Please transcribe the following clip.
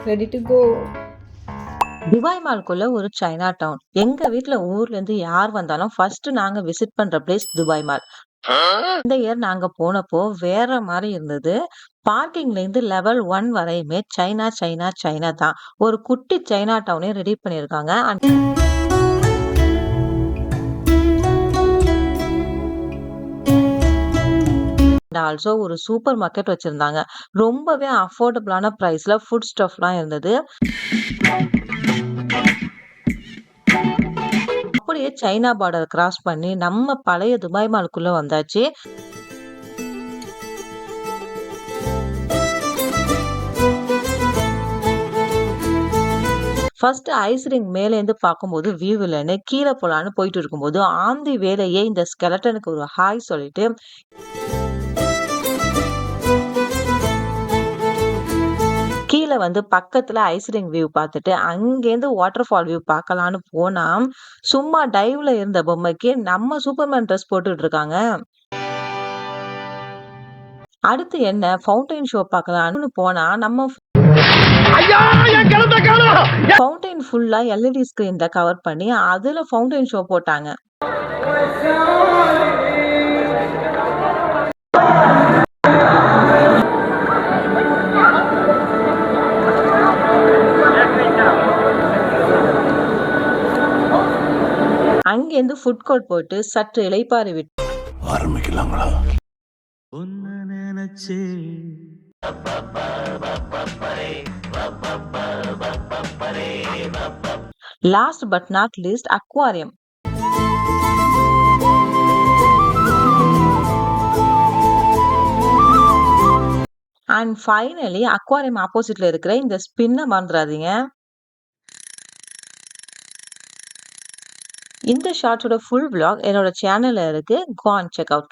Ready to go. Dubai மால்குள்ள ஒரு China down. எங்க வீட்ல ஊர்ல இருந்து யார் வந்தாலும் ஃபர்ஸ்ட் நாங்க விசிட் பண்ற பிளேஸ் துபாய் மால். இந்த இயர் நாங்க போனப்போ வேற மாதிரி இருந்தது. பார்க்கிங்ல இருந்து லெவல் 1 வரையுமே சைனா சைனா சைனா தான். ஒரு குட்டி சைனா டவுனே ரெடி பண்ணிருக்காங்க. ஆல்சோ ஒரு சூப்பர் மார்க்கெட் வச்சிருந்தாங்க. ரொம்பவே அஃபோர்டபுளான பிரைஸ்ல ஃபுட் ஸ்டஃப்லாம் இருந்தது. அப்படியே சைனா பார்டர் கிராஸ் பண்ணி நம்ம பழைய துபாய் மாலுக்குள்ள வந்தாச்சு. ஃபர்ஸ்ட் ஐஸ் ரிங் மேலேருந்து பார்க்கும்போது வியூ இல்லைன்னு கீழே போலான்னு போயிட்டு இருக்கும்போது ஆந்தி வேலையே இந்த ஸ்கெலட்டனுக்கு ஒரு ஹாய் சொல்லிட்டு கீழே வந்து பக்கத்துல ஐஸ் ரிங் வியூ பார்த்துட்டு அங்கேருந்து வாட்டர் ஃபால் வியூ பார்க்கலான்னு போனா சும்மா டைவ்ல இருந்த பொம்மைக்கு நம்ம சூப்பர்மேன் ட்ரெஸ் போட்டுட்டு இருக்காங்க. அடுத்து என்ன ஃபவுண்டைன் ஷோ பார்க்கலான்னு போனா நம்ம ஃபவுண்டைன் ஃபுல்லா எல்இடி ஸ்கிரீன்ல கவர் பண்ணி அதுல ஃபவுண்டைன் ஷோ போட்டாங்க. அங்கேருந்து ஃபுட் கோர்ட் போட்டு சற்று இளைப்பாறி விட்டு ஆரம்பிக்கலாங்களா? Last but not least aquarium. And finally aquarium ஆப்போசிட்ல இருக்கிற இந்த ஸ்பின்னை மறந்துடாதீங்க. இந்த ஷார்ட்ஸோட ஃபுல் vlog என்னோட சேனல்ல இருக்கு. Go and check out.